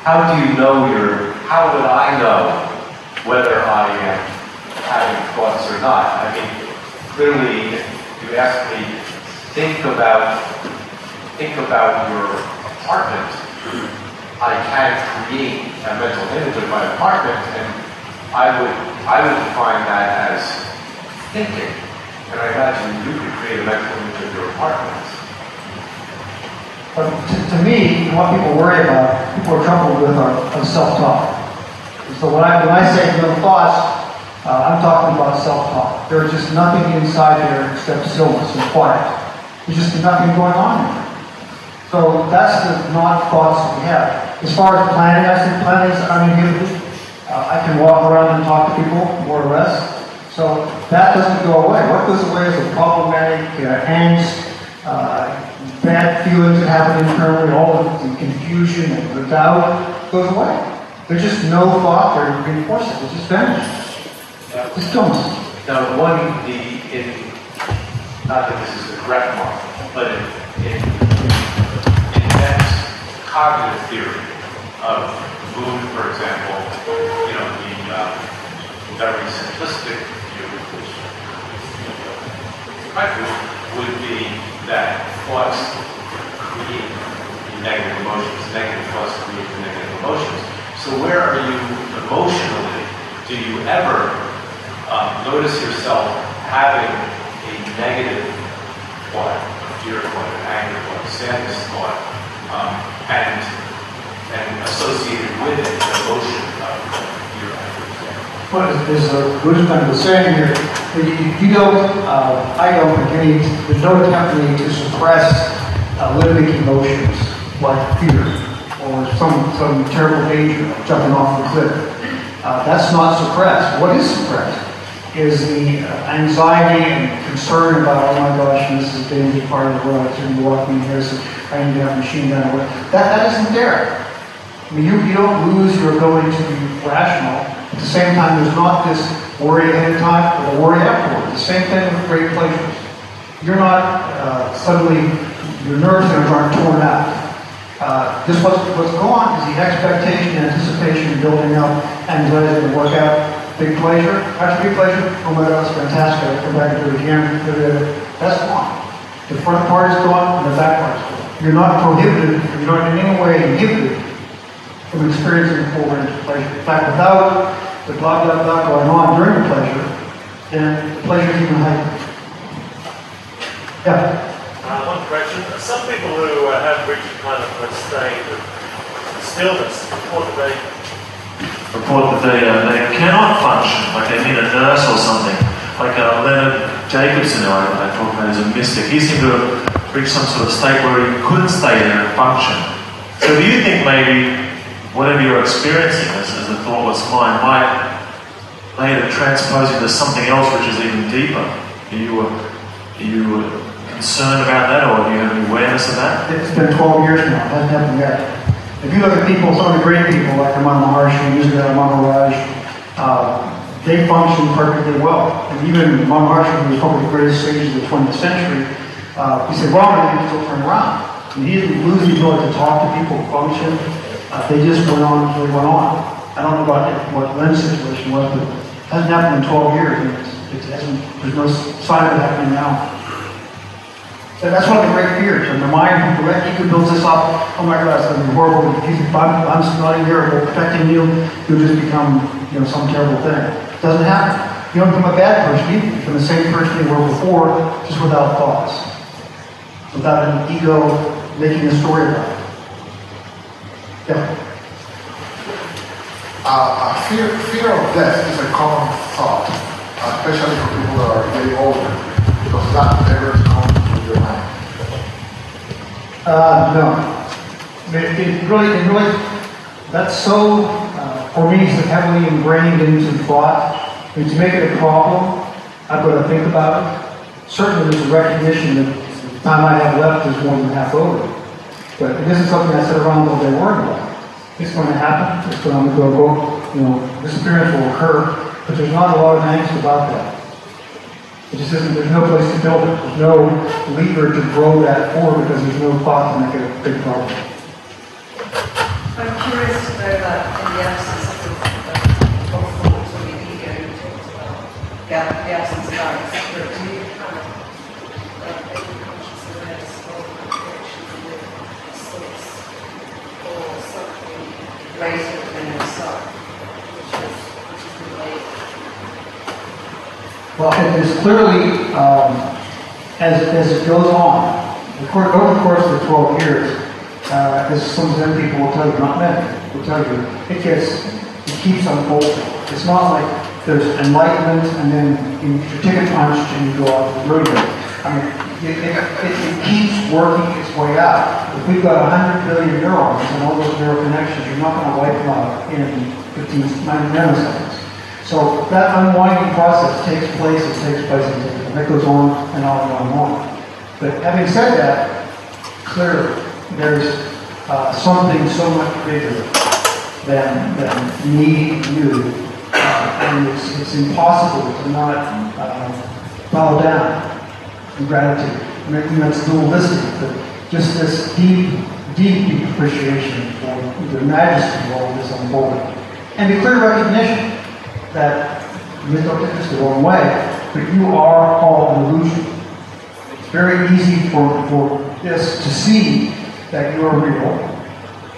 how do you know how would I know whether I am having thoughts or not? I mean, clearly, if you ask me, think about your apartment. I can create a mental image of my apartment, and I would define that as thinking. And I imagine you could create a mental image of your apartment. But to me, what people worry about, people are troubled with are self-talk. So when I say no thoughts, I'm talking about self-talk. There's just nothing inside there except stillness and quiet. There's just nothing going on there. So that's the non-thoughts that we have. As far as planning, I think planning is uninhibited. I can walk around and talk to people, more or less. So that doesn't go away. What goes away is the problematic angst, bad feelings that happen internally, all of the confusion and the doubt goes away. There's just no thought there to reinforce it. It just vanishes. Just comes. Now, not that this is the correct model, but in Ben's cognitive theory of mood, for example, the very simplistic view, which would be that thoughts create negative emotions, negative thoughts create negative emotions. So where are you emotionally? Do you ever notice yourself having a negative thought, a fear thought, an anger thought, a sadness thought, and associated with it an emotion of fear, anger, sadness? Well, as Buddhism was saying here, you don't, I don't think there's no attempt made to suppress living emotions like fear or some terrible danger of jumping off the cliff. That's not suppressed. What is suppressed is the anxiety and concern about, oh my gosh, this is a dangerous part of the world, I shouldn't be walking here, so I need to have a machine gun. That isn't there. I mean, you don't lose your ability to be rational. At the same time, there's not this worry ahead of time or the worry afterward. The same thing with great pleasures. You're not suddenly, your nerve centers aren't torn out. Just what's gone is the expectation, anticipation, building up, anxiety to work out. Big pleasure. After big pleasure, oh my God, it's fantastic. I come back and do it again. That's gone. The front part is gone, and the back part is gone. You're not prohibited, you're not in any way inhibited from experiencing full range of pleasure. In fact, without the blah, blah, blah going on during the pleasure, then the pleasure is even heightened. Yeah? One correction. Some people who have reached kind of a state of stillness report that they cannot function, like they need a nurse or something. Like Leonard Jacobson, who I talk about as a mystic, he seemed to have reached some sort of state where he couldn't stay there and function. So do you think maybe whatever you're experiencing as a thoughtless mind might later transpose into something else which is even deeper? Are you concerned about that, or do you have any awareness of that? It's been 12 years now. It hasn't happened yet. If you look at people, some of the great people like Ramana Maharshi, Nisargadatta Maharaj, they function perfectly well. And even Maharshi, who was probably the greatest sage of the 20th century, he said, well, they can still turn around. And he didn't lose the ability to talk to people, function. They just went on until they went on. I don't know about what Len's situation was, but it hasn't happened in 12 years. And there's no sign of it happening now. So that's one of the great fears. And the mind, the ego builds this up. Oh my God, it's going to be horrible. If I'm not here protecting you, you'll just become, some terrible thing. It doesn't happen. You don't become a bad person. You become the same person you were before, just without thoughts, without an ego making a story about it. Yeah. Fear of death is a common thought, especially for people that are getting older, because that never comes to your mind. No. It really, that's so, for me, it's heavily ingrained into thought. And to make it a problem, I've got to think about it. Certainly there's a recognition that the time I have left is more than half over. But it isn't something I sit around all day worrying about. It's going to happen. It's going to go, this experience will occur. But there's not a lot of angst about that. It just isn't, there's no place to build it. There's no lever to grow that forward because there's no thought to make it a big problem. I'm curious to know that in the absence of thought or the ego you talked about, the absence of that, etc., do you have a conscious awareness of the connections with thoughts or something greater than yourself, which is related? Well, it is clearly, as it goes on, over the course of the 12 years, as some Zen people will tell you, not many, will tell you, it keeps unfolding. It's not like there's enlightenment and then you take a punch and you go off the road. I mean, it keeps working its way out. If we've got 100 billion neurons and all those neural connections, you're not going to wipe them out in 15, 90 nanoseconds. So that unwinding process takes place, and that goes on and on and on and on. But having said that, clearly, there's something so much bigger than me and you, and it's impossible to not bow down in gratitude. Maybe that's dualistic, but just this deep appreciation for the majesty of all this unfolding. And the clear recognition that you don't take this the wrong way, but you are all an illusion. It's very easy for this to see that you are real,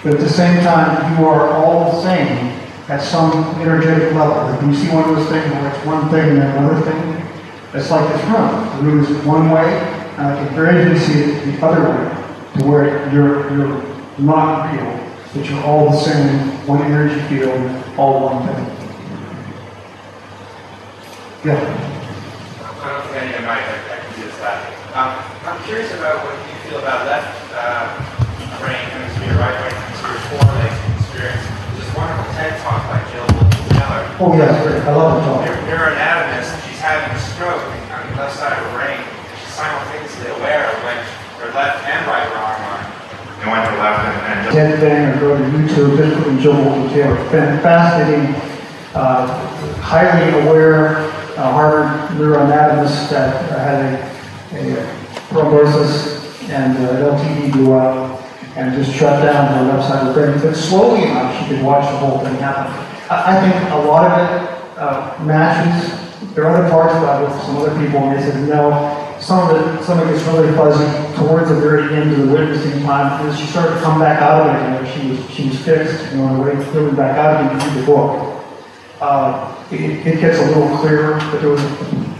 but at the same time you are all the same at some energetic level. Like you see one of those things where it's one thing and then another thing. It's like this room. The room is one way, and I can very easily see it the other way, to where you're not real, but you're all the same, one energy field, all one thing. Yeah. I don't think I need a mic. I can do this that. I'm curious about what you feel about left brain hemisphere, right brain hemisphere, foreleg experience. There's this wonderful TED talk by Bolte Taylor. Oh yes, I love the talk. Neuroanatomist. She's having a stroke on the left side of her brain. She's simultaneously aware of when her left and right arm are. They went to left and just. TED thing, or go to YouTube, just put in Bolte Taylor. Fascinating, highly aware. Harvard neuroanatomist that had a thrombosis and LTD blew out and just shut down her left side of the brain. But slowly enough, she could watch the whole thing happen. I think a lot of it matches. There are other parts about it with some other people, and they said no. Some of it gets really fuzzy towards the very end of the witnessing time. As she started to come back out of it, she was fixed, on her way coming back out again to read the book. It gets a little clearer, but there was a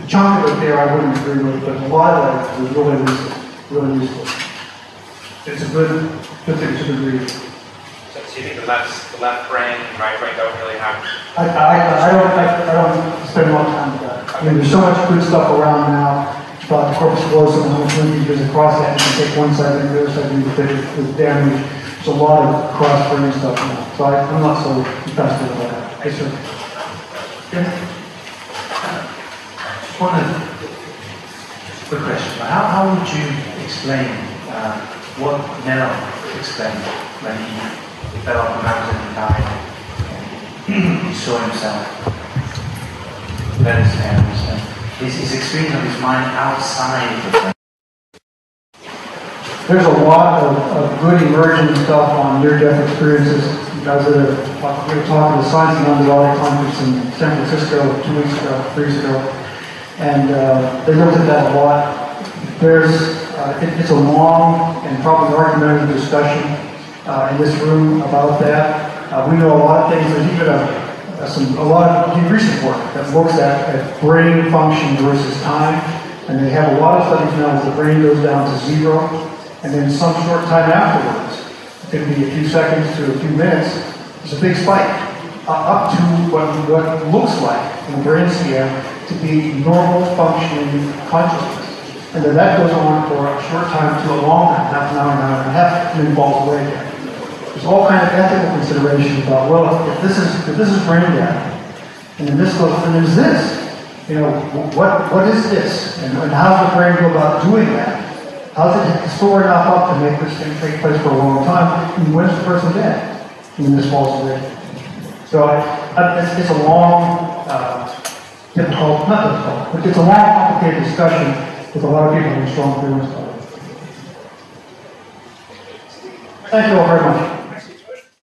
chunk of it there I wouldn't agree with, but a lot of it was really useful. It's a good thing to agree. So you think the left brain and right brain don't really have? I don't spend a lot of time with that. I mean, there's so much good stuff around now about the corpus callosum and how much lymph goes across that, and you can take one side and the other side and with damage. There's a lot of cross-brain stuff now, so I'm not so fascinated about that. Yes, sir. Yeah. Just one quick question. How would you explain what Nell explained when he fell off the mountain and died? He saw himself, let his hands, and his experience of his mind outside of the. There's a lot of good emerging stuff on near-death experiences. Guys that we were talking to the Science and Nonduality conference in San Francisco 2 weeks ago, 3 weeks ago, and they looked at that a lot. It's a long and probably argumentative discussion in this room about that. We know a lot of things. There's even a lot of recent work that looks at brain function versus time, and they have a lot of studies now where the brain goes down to 0, and then some short time afterwards. It could be a few seconds to a few minutes. There's a big spike up to what looks like in the brain scan to be normal functioning consciousness. And then that goes on for a short time to a long time, half an hour, an hour and a half, and then falls away again. There's all kinds of ethical considerations about, well, if this is brain death, and then this goes, and there's this. What is this? And how does the brain go about doing that? How does it store enough up to make this thing take place for a long time? And when's the person dead? And then this falls away. So it's a long, not difficult, but it's a long, complicated discussion with a lot of people in strong feelings about it. Thank you all very much.